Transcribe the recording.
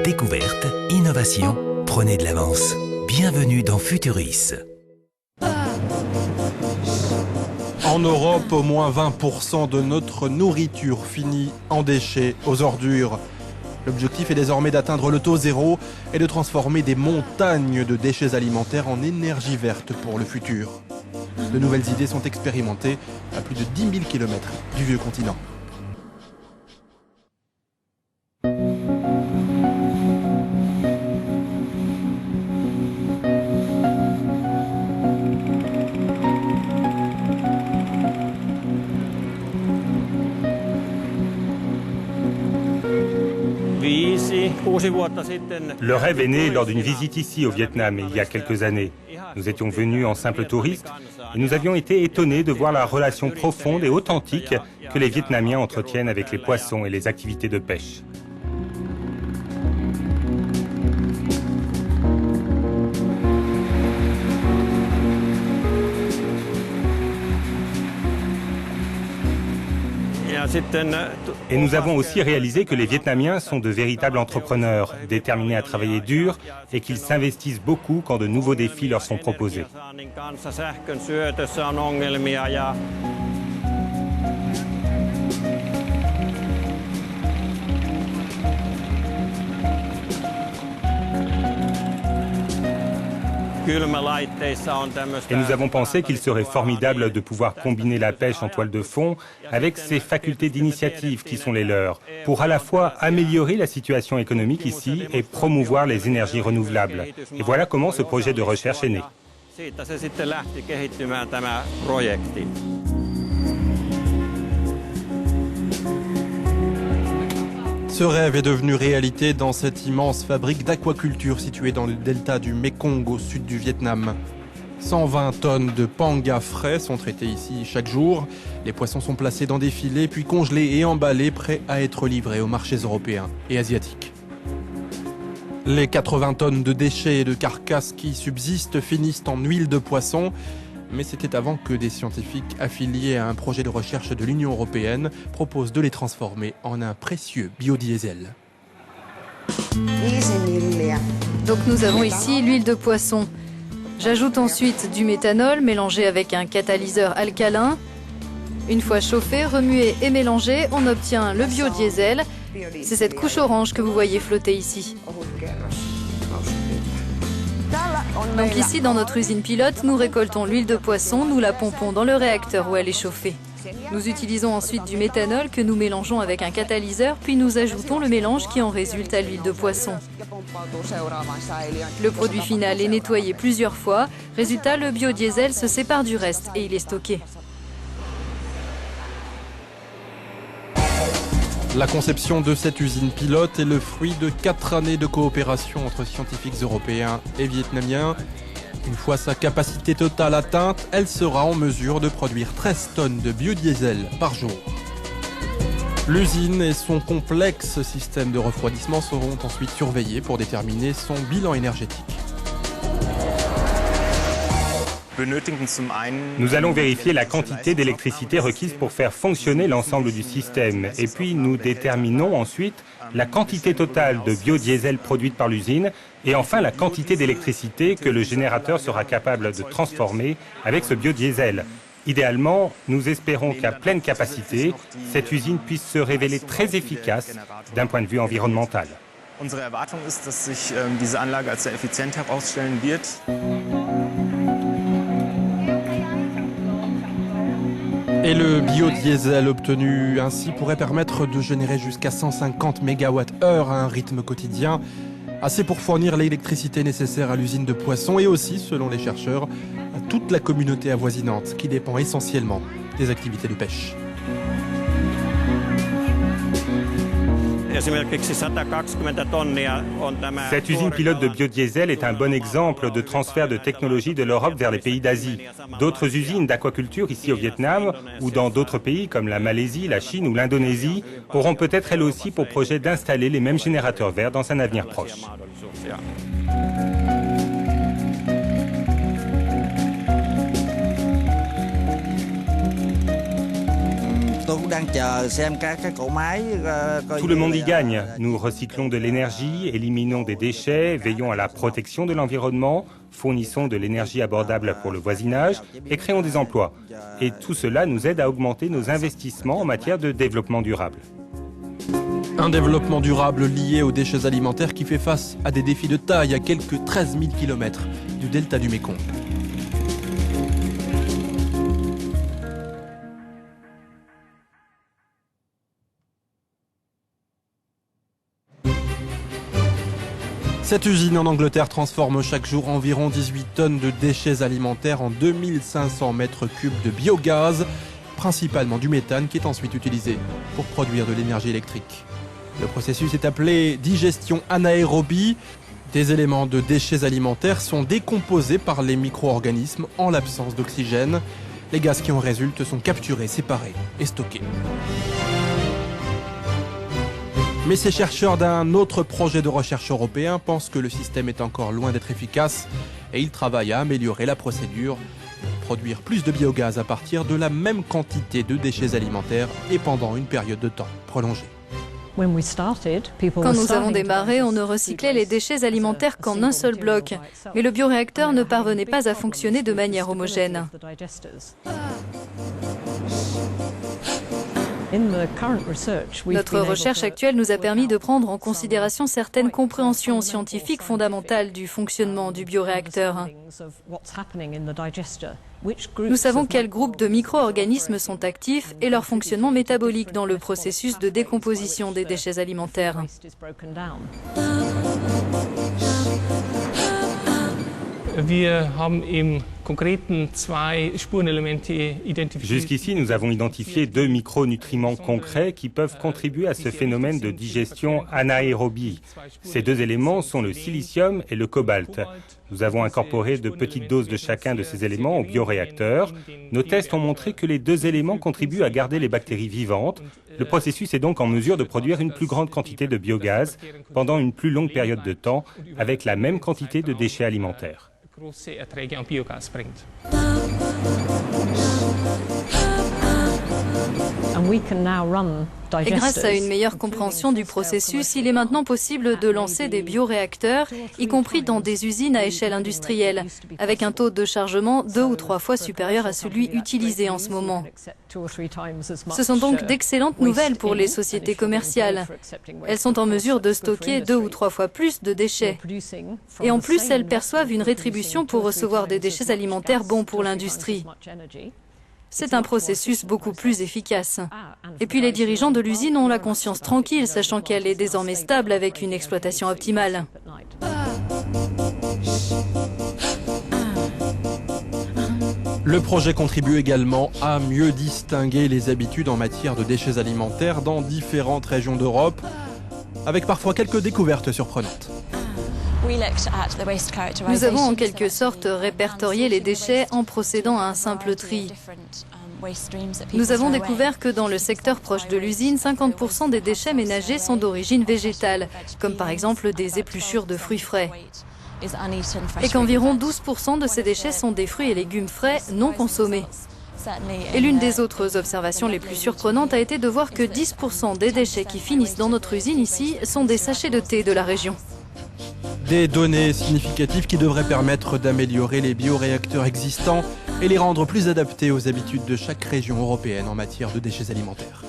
Découverte, innovation, prenez de l'avance. Bienvenue dans Futuris. En Europe, au moins 20% de notre nourriture finit en déchets, aux ordures. L'objectif est désormais d'atteindre le taux zéro et de transformer des montagnes de déchets alimentaires en énergie verte pour le futur. De nouvelles idées sont expérimentées à plus de 10 000 km du vieux continent. Le rêve est né lors d'une visite ici au Vietnam il y a quelques années. Nous étions venus en simples touristes et nous avions été étonnés de voir la relation profonde et authentique que les Vietnamiens entretiennent avec les poissons et les activités de pêche. Et nous avons aussi réalisé que les Vietnamiens sont de véritables entrepreneurs, déterminés à travailler dur et qu'ils s'investissent beaucoup quand de nouveaux défis leur sont proposés. Et nous avons pensé qu'il serait formidable de pouvoir combiner la pêche en toile de fond avec ces facultés d'initiative qui sont les leurs, pour à la fois améliorer la situation économique ici et promouvoir les énergies renouvelables. Et voilà comment ce projet de recherche est né. Ce rêve est devenu réalité dans cette immense fabrique d'aquaculture située dans le delta du Mekong au sud du Vietnam. 120 tonnes de panga frais sont traitées ici chaque jour. Les poissons sont placés dans des filets puis congelés et emballés, prêts à être livrés aux marchés européens et asiatiques. Les 80 tonnes de déchets et de carcasses qui subsistent finissent en huile de poisson. Mais c'était avant que des scientifiques affiliés à un projet de recherche de l'Union européenne proposent de les transformer en un précieux biodiesel. Donc nous avons ici l'huile de poisson. J'ajoute ensuite du méthanol mélangé avec un catalyseur alcalin. Une fois chauffé, remué et mélangé, on obtient le biodiesel. C'est cette couche orange que vous voyez flotter ici. Donc ici, dans notre usine pilote, nous récoltons l'huile de poisson, nous la pompons dans le réacteur où elle est chauffée. Nous utilisons ensuite du méthanol que nous mélangeons avec un catalyseur, puis nous ajoutons le mélange qui en résulte à l'huile de poisson. Le produit final est nettoyé plusieurs fois. Résultat, le biodiesel se sépare du reste et il est stocké. La conception de cette usine pilote est le fruit de 4 années de coopération entre scientifiques européens et vietnamiens. Une fois sa capacité totale atteinte, elle sera en mesure de produire 13 tonnes de biodiesel par jour. L'usine et son complexe système de refroidissement seront ensuite surveillés pour déterminer son bilan énergétique. Nous allons vérifier la quantité d'électricité requise pour faire fonctionner l'ensemble du système. Et puis nous déterminons ensuite la quantité totale de biodiesel produite par l'usine et enfin la quantité d'électricité que le générateur sera capable de transformer avec ce biodiesel. Idéalement, nous espérons qu'à pleine capacité, cette usine puisse se révéler très efficace d'un point de vue environnemental. Unsere Erwartung ist, dass sich diese Anlage als sehr effizient herausstellen wird. Et le biodiesel obtenu ainsi pourrait permettre de générer jusqu'à 150 MWh à un rythme quotidien, assez pour fournir l'électricité nécessaire à l'usine de poissons et aussi, selon les chercheurs, à toute la communauté avoisinante qui dépend essentiellement des activités de pêche. Cette usine pilote de biodiesel est un bon exemple de transfert de technologie de l'Europe vers les pays d'Asie. D'autres usines d'aquaculture ici au Vietnam ou dans d'autres pays comme la Malaisie, la Chine ou l'Indonésie auront peut-être elles aussi pour projet d'installer les mêmes générateurs verts dans un avenir proche. Tout le monde y gagne. Nous recyclons de l'énergie, éliminons des déchets, veillons à la protection de l'environnement, fournissons de l'énergie abordable pour le voisinage et créons des emplois. Et tout cela nous aide à augmenter nos investissements en matière de développement durable. Un développement durable lié aux déchets alimentaires qui fait face à des défis de taille à quelques 13 000 km du delta du Mékong. Cette usine en Angleterre transforme chaque jour environ 18 tonnes de déchets alimentaires en 2500 mètres cubes de biogaz, principalement du méthane qui est ensuite utilisé pour produire de l'énergie électrique. Le processus est appelé digestion anaérobie. Des éléments de déchets alimentaires sont décomposés par les micro-organismes en l'absence d'oxygène. Les gaz qui en résultent sont capturés, séparés et stockés. Mais ces chercheurs d'un autre projet de recherche européen pensent que le système est encore loin d'être efficace et ils travaillent à améliorer la procédure pour produire plus de biogaz à partir de la même quantité de déchets alimentaires et pendant une période de temps prolongée. Quand nous avons démarré, on ne recyclait les déchets alimentaires qu'en un seul bloc, mais le bioréacteur ne parvenait pas à fonctionner de manière homogène. Notre recherche actuelle nous a permis de prendre en considération certaines compréhensions scientifiques fondamentales du fonctionnement du bioréacteur. Nous savons quels groupes de micro-organismes sont actifs et leur fonctionnement métabolique dans le processus de décomposition des déchets alimentaires. Jusqu'ici, nous avons identifié 2 micronutriments concrets qui peuvent contribuer à ce phénomène de digestion anaérobie. Ces 2 éléments sont le silicium et le cobalt. Nous avons incorporé de petites doses de chacun de ces éléments au bioréacteur. Nos tests ont montré que les 2 éléments contribuent à garder les bactéries vivantes. Le processus est donc en mesure de produire une plus grande quantité de biogaz pendant une plus longue période de temps avec la même quantité de déchets alimentaires. Et grâce à une meilleure compréhension du processus, il est maintenant possible de lancer des bioréacteurs, y compris dans des usines à échelle industrielle, avec un taux de chargement 2 ou 3 fois supérieur à celui utilisé en ce moment. Ce sont donc d'excellentes nouvelles pour les sociétés commerciales. Elles sont en mesure de stocker 2 ou 3 fois plus de déchets. Et en plus, elles perçoivent une rétribution pour recevoir des déchets alimentaires bons pour l'industrie. C'est un processus beaucoup plus efficace. Et puis les dirigeants de l'usine ont la conscience tranquille, sachant qu'elle est désormais stable avec une exploitation optimale. Le projet contribue également à mieux distinguer les habitudes en matière de déchets alimentaires dans différentes régions d'Europe, avec parfois quelques découvertes surprenantes. Nous avons en quelque sorte répertorié les déchets en procédant à un simple tri. Nous avons découvert que dans le secteur proche de l'usine, 50% des déchets ménagers sont d'origine végétale, comme par exemple des épluchures de fruits frais. Et qu'environ 12% de ces déchets sont des fruits et légumes frais non consommés. Et l'une des autres observations les plus surprenantes a été de voir que 10% des déchets qui finissent dans notre usine ici sont des sachets de thé de la région. Des données significatives qui devraient permettre d'améliorer les bioréacteurs existants et les rendre plus adaptés aux habitudes de chaque région européenne en matière de déchets alimentaires.